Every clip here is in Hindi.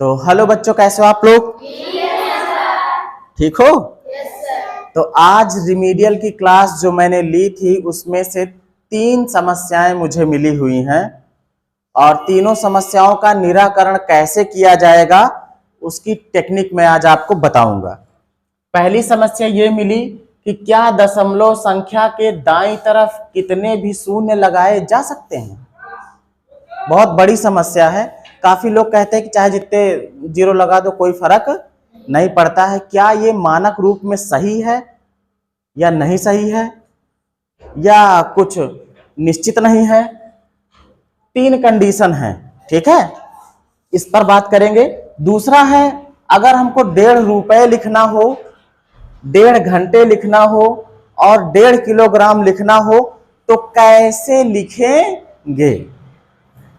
तो हेलो बच्चों, कैसे हो आप लोग? ठीक हो? तो आज रिमीडियल की क्लास जो मैंने ली थी उसमें से 3 समस्याएं मुझे मिली हुई हैं और तीनों समस्याओं का निराकरण कैसे किया जाएगा उसकी टेक्निक मैं आज आपको बताऊंगा। पहली समस्या ये मिली कि क्या दशमलव संख्या के दाईं तरफ कितने भी शून्य लगाए जा सकते हैं। बहुत बड़ी समस्या है। काफी लोग कहते हैं कि चाहे जितने जीरो लगा दो कोई फर्क नहीं पड़ता है। क्या ये मानक रूप में सही है या नहीं सही है या कुछ निश्चित नहीं है? 3 कंडीशन है, ठीक है, इस पर बात करेंगे। दूसरा है, अगर हमको 1.5 रुपए लिखना हो, 1.5 घंटे लिखना हो और 1.5 किलोग्राम लिखना हो तो कैसे लिखेंगे?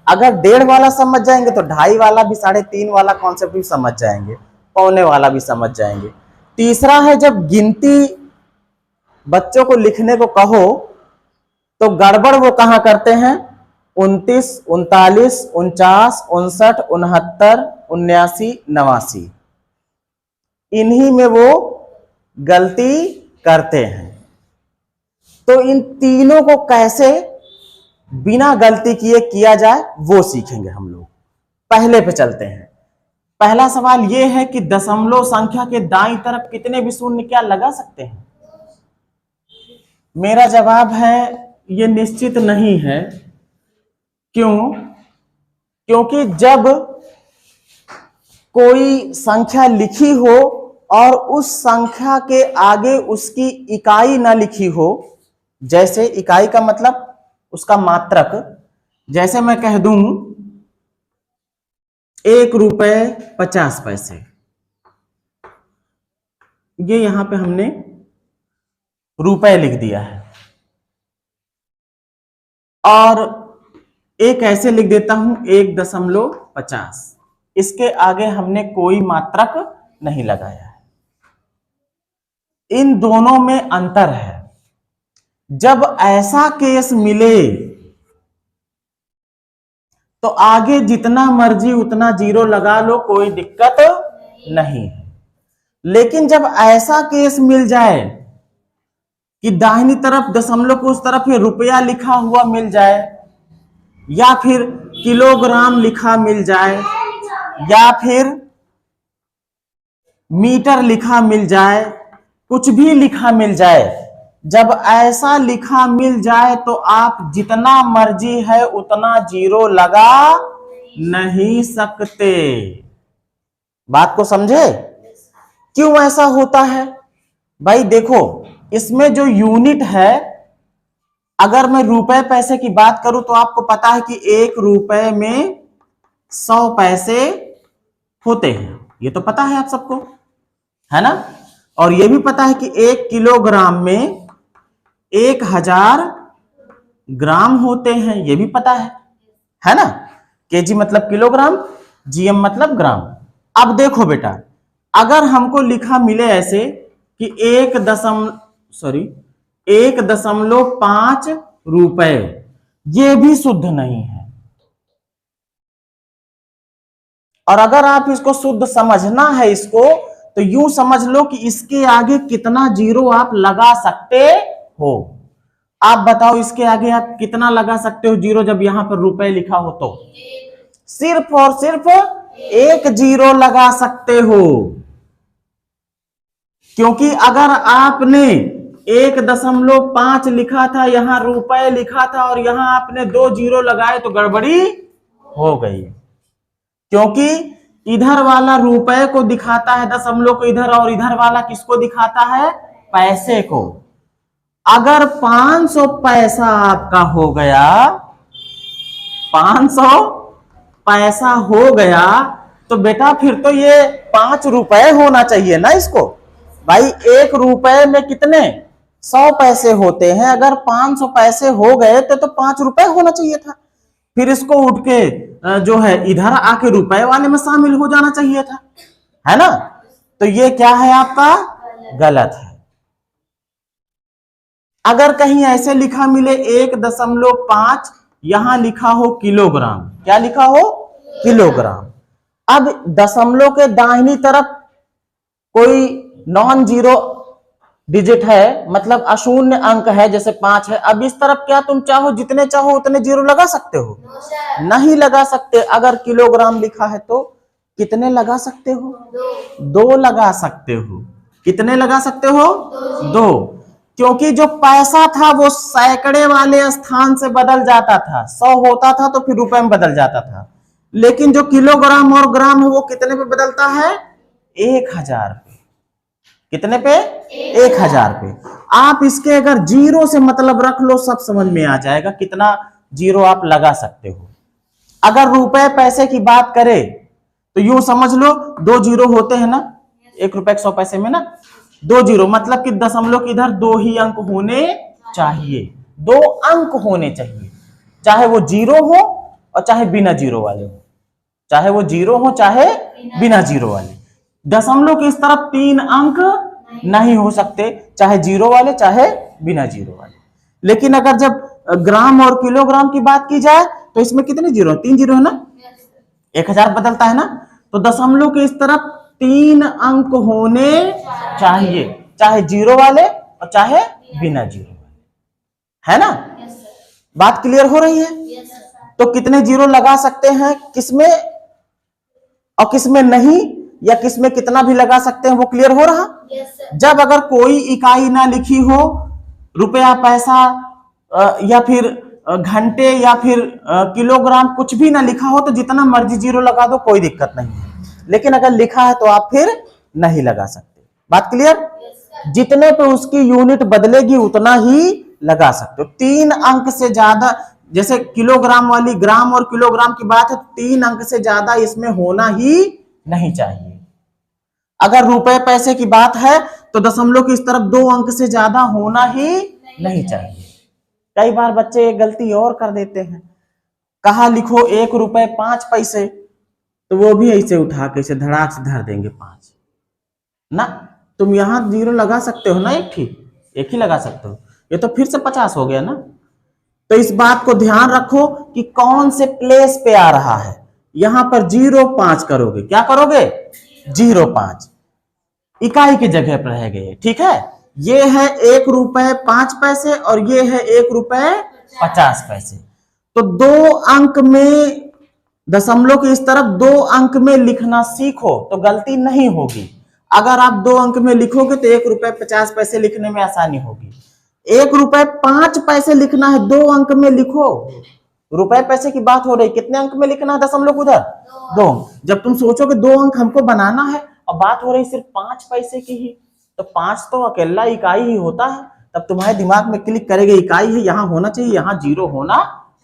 अगर 1.5 वाला समझ जाएंगे तो 2.5 वाला भी, 3.5 वाला कॉन्सेप्ट भी समझ जाएंगे, पौने वाला भी समझ जाएंगे। तीसरा है, जब गिनती बच्चों को लिखने को कहो तो गड़बड़ वो कहां करते हैं? 29, 39, 49, 59, 69, 79, 89, इन्हीं में वो गलती करते हैं। तो इन तीनों को कैसे बिना गलती किए किया जाए वो सीखेंगे हम लोग। पहले पे चलते हैं। पहला सवाल ये है कि दशमलव संख्या के दाईं तरफ कितने भी शून्य क्या लगा सकते हैं? मेरा जवाब है ये निश्चित नहीं है। क्यों? क्योंकि जब कोई संख्या लिखी हो और उस संख्या के आगे उसकी इकाई ना लिखी हो, जैसे इकाई का मतलब उसका मात्रक, जैसे मैं कह दूं 1 रुपए 50 पैसे, ये यहां पे हमने रुपए लिख दिया है, और एक ऐसे लिख देता हूं 1.50, इसके आगे हमने कोई मात्रक नहीं लगाया है। इन दोनों में अंतर है। जब ऐसा केस मिले तो आगे जितना मर्जी उतना जीरो लगा लो, कोई दिक्कत नहीं है। लेकिन जब ऐसा केस मिल जाए कि दाहिनी तरफ दशमलव को उस तरफ रुपया लिखा हुआ मिल जाए, या फिर किलोग्राम लिखा मिल जाए, या फिर मीटर लिखा मिल जाए, कुछ भी लिखा मिल जाए, जब ऐसा लिखा मिल जाए तो आप जितना मर्जी है उतना जीरो लगा नहीं सकते। बात को समझे? क्यों ऐसा होता है? भाई देखो, इसमें जो यूनिट है, अगर मैं रुपए पैसे की बात करूं तो आपको पता है कि 1 रुपए में 100 पैसे होते हैं। ये तो पता है आप सबको, है ना? और ये भी पता है कि 1 किलोग्राम में 1000 ग्राम होते हैं, ये भी पता है ना? केजी मतलब किलोग्राम, जीएम मतलब ग्राम। अब देखो बेटा, अगर हमको लिखा मिले ऐसे कि 1.5 रुपए, ये भी शुद्ध नहीं है। और अगर आप इसको शुद्ध समझना है इसको, तो यूं समझ लो कि इसके आगे कितना जीरो आप लगा सकते हो। आप बताओ, इसके आगे आप कितना लगा सकते हो जीरो जब यहां पर रुपए लिखा हो तो? सिर्फ और सिर्फ 1 जीरो लगा सकते हो। क्योंकि अगर आपने 1.5 लिखा था, यहां रुपए लिखा था और यहां आपने 2 जीरो लगाए तो गड़बड़ी हो गई। क्योंकि इधर वाला रुपए को दिखाता है दशमलव को इधर, और इधर वाला किसको दिखाता है? पैसे को। अगर 500 पैसा आपका हो गया, 500 पैसा हो गया, तो बेटा फिर तो ये 5 रुपए होना चाहिए ना इसको। भाई 1 रुपए में कितने 100 पैसे होते हैं, अगर 500 पैसे हो गए तो 5 रुपए होना चाहिए था। फिर इसको उठ के जो है इधर आके रुपए वाले में शामिल हो जाना चाहिए था, है ना? तो ये क्या है आपका? गलत है। अगर कहीं ऐसे लिखा मिले 1.5, यहां लिखा हो किलोग्राम, क्या लिखा हो? किलोग्राम। अब दशमलव के दाहिनी तरफ कोई नॉन जीरो डिजिट है, मतलब अशून्य अंक है, जैसे 5 है। अब इस तरफ क्या तुम चाहो जितने चाहो उतने जीरो लगा सकते हो? नहीं लगा सकते। अगर किलोग्राम लिखा है तो कितने लगा सकते हो? 2 लगा सकते हो। कितने लगा सकते हो? 2। क्योंकि जो पैसा था वो सैकड़े वाले स्थान से बदल जाता था। 100 होता था तो फिर रुपए में बदल जाता था, लेकिन जो किलोग्राम और ग्राम है वो कितने पे बदलता है? 1000 पे। कितने पे? 1000 पे। आप इसके अगर जीरो से मतलब रख लो, सब समझ में आ जाएगा कितना जीरो आप लगा सकते हो। अगर रुपए पैसे की बात करें तो यूं समझ लो 2 जीरो होते हैं ना, 1 रुपए 100 पैसे में ना, 2 जीरो, मतलब कि दशमलव के इधर 2 ही अंक होने चाहिए। 2 अंक होने चाहिए, चाहे वो जीरो हो और चाहे बिना जीरो वाले हो, चाहे वो जीरो हो चाहे बिना जीरो वाले। दशमलव के इस तरफ 3 अंक नहीं हो सकते, चाहे जीरो वाले चाहे बिना जीरो वाले। लेकिन अगर जब ग्राम और किलोग्राम की बात की जाए तो इसमें कितने जीरो? 3 जीरो है ना, 1000 बदलता है ना, तो दशमलव के इस तरफ 3 अंक होने चाहिए, चाहे जीरो वाले और चाहे बिना जीरो वाले, है ना? बात क्लियर हो रही है? तो कितने जीरो लगा सकते हैं किसमें और किसमें नहीं, या किसमें कितना भी लगा सकते हैं, वो क्लियर हो रहा? जब अगर कोई इकाई ना लिखी हो, रुपया पैसा या फिर घंटे या फिर किलोग्राम कुछ भी ना लिखा हो तो जितना मर्जी जीरो लगा दो, कोई दिक्कत नहीं है। लेकिन अगर लिखा है तो आप फिर नहीं लगा सकते। बात क्लियर? जितने पे उसकी यूनिट बदलेगी उतना ही लगा सकते हो। 3 अंक से ज्यादा, जैसे किलोग्राम वाली ग्राम और किलोग्राम की बात है, 3 अंक से ज्यादा इसमें होना ही नहीं चाहिए। अगर रुपए पैसे की बात है तो दशमलव की इस तरफ 2 अंक से ज्यादा होना ही नहीं चाहिए। कई बार बच्चे एक गलती और कर देते हैं, कहा लिखो 1 रुपए 5 पैसे, तो वो भी ऐसे उठा के इसे धड़ाक से धर देंगे 5 ना। तुम यहां जीरो लगा सकते हो ना, एक ही लगा सकते हो, ये तो फिर से 50 हो गया ना। तो इस बात को ध्यान रखो कि कौन से प्लेस पे आ रहा है। यहां पर 0.5 करोगे, क्या करोगे? 0.5 इकाई की जगह पर रह गए, ठीक है। ये है 1 रुपए 5 पैसे और ये है 1 रुपए 50 पैसे। तो 2 अंक में, दशमलव की इस तरफ 2 अंक में लिखना सीखो तो गलती नहीं होगी। अगर आप 2 अंक में लिखोगे तो 1 रुपए 50 पैसे लिखने में आसानी होगी। 1 रुपए 5 पैसे लिखना है, 2 अंक में लिखो। रुपए पैसे की बात हो रही, कितने अंक में लिखना है दशमलव उधर? 2। जब तुम सोचोगे 2 अंक हमको बनाना है और बात हो रही सिर्फ 5 पैसे की ही, तो 5 तो अकेला इकाई ही होता है, तब तुम्हारे दिमाग में क्लिक करेगा इकाई है, यहां होना चाहिए, यहां जीरो होना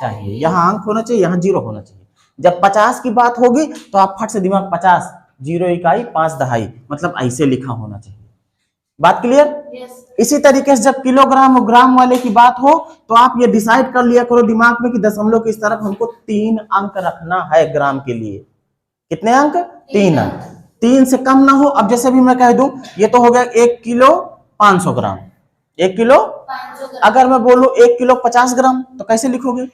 चाहिए, यहां अंक होना चाहिए, यहां जीरो होना चाहिए। जब 50 की बात होगी तो आप फट से दिमाग 50, 0 इकाई 5 दहाई, मतलब ऐसे लिखा होना चाहिए। बात क्लियर? इसी तरीके से जब किलोग्राम और ग्राम वाले की बात हो तो आप ये डिसाइड कर लिया करो दिमाग में कि दशमलव की इस तरफ हमको 3 अंक रखना है ग्राम के लिए। कितने अंक? 3 अंक। 3 से कम ना हो। अब जैसे भी मैं कह दूं ये तो हो गया 1 किलो 500 ग्राम, 1 किलो 500 ग्राम। अगर मैं बोलूं 1 किलो 50 ग्राम तो कैसे लिखोगे?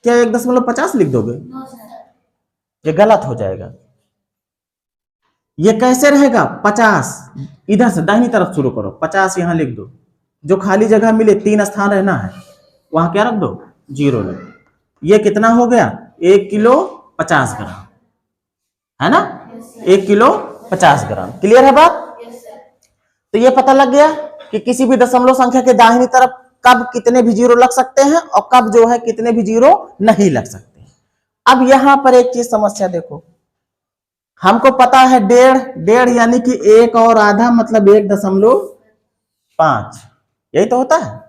क्या 1.50 लिख दोगे? ये गलत हो जाएगा। ये कैसे रहेगा? 50 इधर से दाहिनी तरफ शुरू करो, 50 यहां लिख दो, जो खाली जगह मिले 3 स्थान रहना है वहां क्या रख दो? 0 लिख दो। ये कितना हो गया? 1 किलो 50 ग्राम, है ना? 1 किलो 50 ग्राम। क्लियर है बात? तो ये पता लग गया कि किसी भी दशमलव संख्या के दाहिनी तरफ कब कितने भी जीरो लग सकते हैं और कब जो है कितने भी जीरो नहीं लग सकते। अब यहां पर एक चीज समस्या देखो, हमको पता है 1.5 यानी कि 1 और आधा मतलब 1.5, यही तो होता है,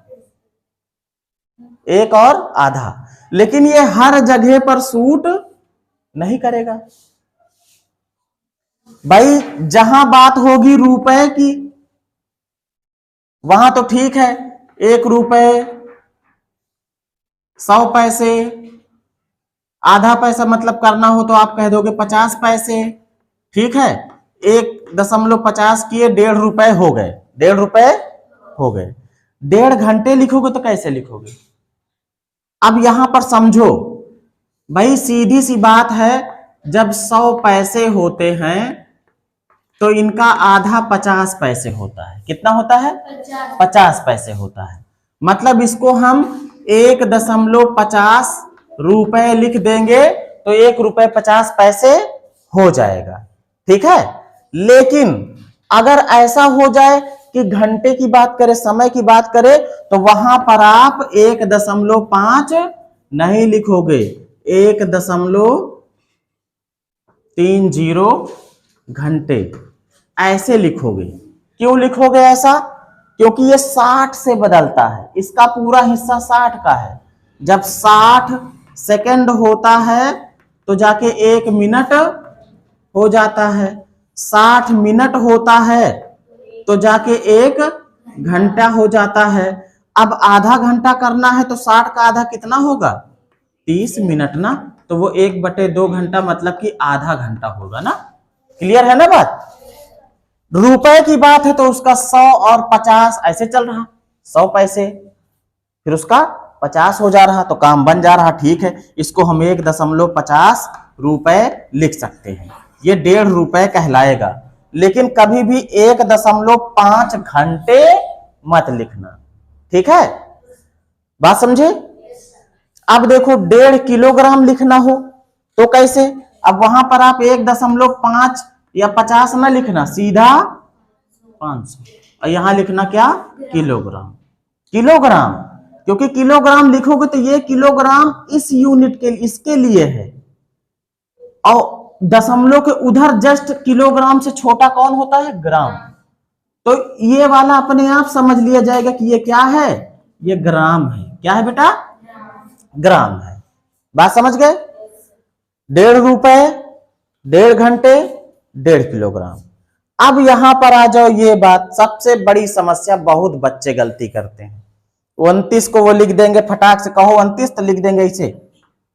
1 और आधा। लेकिन ये हर जगह पर सूट नहीं करेगा भाई। जहां बात होगी रुपए की वहां तो ठीक है, 1 रुपए 100 पैसे, आधा पैसा मतलब करना हो तो आप कह दोगे 50 पैसे, ठीक है। 1.50 किए 1.5 रुपए हो गए, 1.5 रुपए हो गए। 1.5 घंटे लिखोगे तो कैसे लिखोगे? अब यहां पर समझो भाई, सीधी सी बात है, जब 100 पैसे होते हैं तो इनका आधा 50 पैसे होता है। कितना होता है? 50 पैसे होता है। मतलब इसको हम 1.50 रुपए लिख देंगे तो 1 रुपए 50 पैसे हो जाएगा। ठीक है। लेकिन अगर ऐसा हो जाए कि घंटे की बात करें, समय की बात करें, तो वहां पर आप 1.5 नहीं लिखोगे, 1.30 घंटे ऐसे लिखोगे। क्यों लिखोगे ऐसा? क्योंकि ये 60 से बदलता है, इसका पूरा हिस्सा 60 का है। जब 60 सेकंड होता है तो जाके 1 मिनट हो जाता है, 60 मिनट होता है तो जाके 1 घंटा हो जाता है। अब आधा घंटा करना है तो 60 का आधा कितना होगा? 30 मिनट ना, तो वो 1/2 घंटा मतलब कि आधा घंटा होगा ना। क्लियर है ना बात? रुपए की बात है तो उसका 100 और 50 ऐसे चल रहा, 100 पैसे फिर उसका 50 हो जा रहा, तो काम बन जा रहा। ठीक है, इसको हम 1.50 रुपए लिख सकते हैं, ये 1.5 रुपए कहलाएगा। लेकिन कभी भी 1.5 घंटे मत लिखना। ठीक है, बात समझे? अब देखो 1.5 किलोग्राम लिखना हो तो कैसे? अब वहां पर आप 1.5 या 50 ना लिखना, सीधा 500, और यहां लिखना क्या? किलोग्राम। किलोग्राम, क्योंकि किलोग्राम लिखोगे तो ये किलोग्राम इस यूनिट के इसके लिए है, और दशमलव के उधर जस्ट किलोग्राम से छोटा कौन होता है? ग्राम। तो ये वाला अपने आप समझ लिया जाएगा कि ये क्या है? ये ग्राम है। क्या है बेटा? ग्राम है। बात समझ गए? 1.5 रुपए, 1.5 घंटे, 1.5 किलोग्राम। अब यहां पर आ जाओ, ये बात सबसे बड़ी समस्या, बहुत बच्चे गलती करते हैं। 29 को वो लिख देंगे, फटाक से कहो 29 तो लिख देंगे इसे,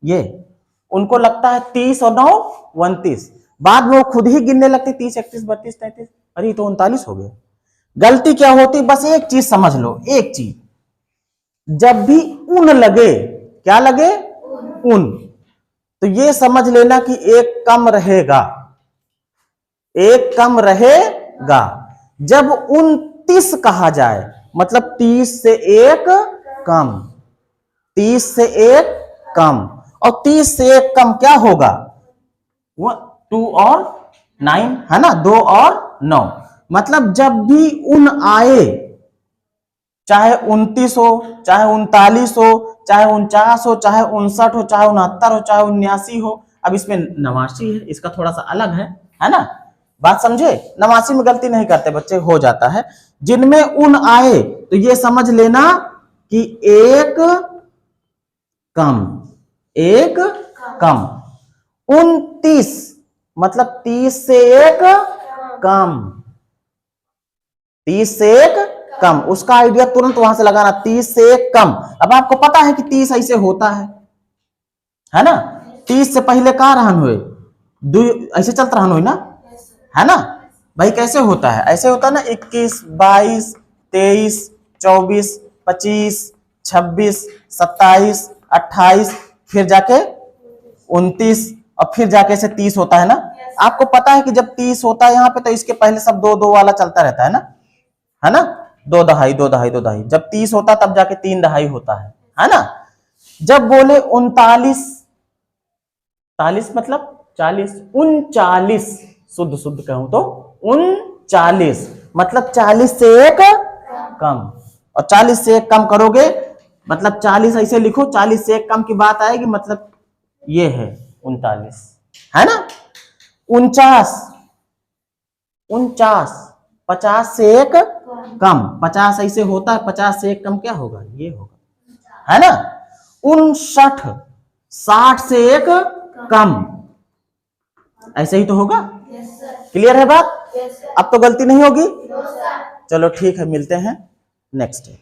ये उनको लगता है 30 और 9 29। बाद में वो खुद ही गिनने लगते 30 31 32 33, अरे तो 39 हो गया। गलती क्या होती? बस एक चीज समझ लो, एक चीज, जब भी उन लगे, क्या लगे? उन, तो ये समझ लेना कि एक कम रहेगा, एक कम रहेगा। जब 29 कहा जाए मतलब 30 से 1 कम, 30 से 1 कम, और 30 से 1 कम क्या होगा? वो 2 और 9 है ना, 2 और 9। मतलब जब भी उन आए, चाहे 29 हो, चाहे 39 हो, चाहे 49 हो, चाहे 59 हो, चाहे 69 हो, चाहे 79 हो, अब इसमें 89 है, इसका थोड़ा सा अलग है ना। बात समझे? 89 में गलती नहीं करते बच्चे, हो जाता है। जिनमें उन आए तो ये समझ लेना कि एक कम, एक कम। 29 मतलब 30 से 1 कम, 30 से 1 कम, उसका आइडिया तुरंत वहां से लगाना, 30 से 1 कम। अब आपको पता है कि 30 ऐसे होता है ना। 30 से पहले का रहन हुए, ऐसे चलता रहन हुई ना, है ना भाई। कैसे होता है? ऐसे होता है ना, 21 22 23 24 25 26 27 28, फिर जाके 29, और फिर जाके से 30 होता है ना। आपको पता है कि जब 30 होता है यहाँ पे तो इसके पहले सब 2 2 वाला चलता रहता है ना, 2 दहाई 2 दहाई 2 दहाई। जब 30 होता तब जाके 3 दहाई होता है ना। जब बोले 39, 40 मतलब 40, 39 शुद्ध कहूं तो 39 मतलब 40 से 1 कम, और 40 से 1 कम करोगे मतलब 40 ऐसे लिखो, 40 से 1 कम की बात आएगी, मतलब ये है 39, है ना। 49, 50 से 1 कम, 50 ऐसे होता है, 50 से 1 कम क्या होगा? ये होगा, है ना। 59, 60 से 1 कम, ऐसे ही तो होगा। क्लियर है बात? अब तो गलती नहीं होगी। चलो ठीक है, मिलते हैं नेक्स्ट डे।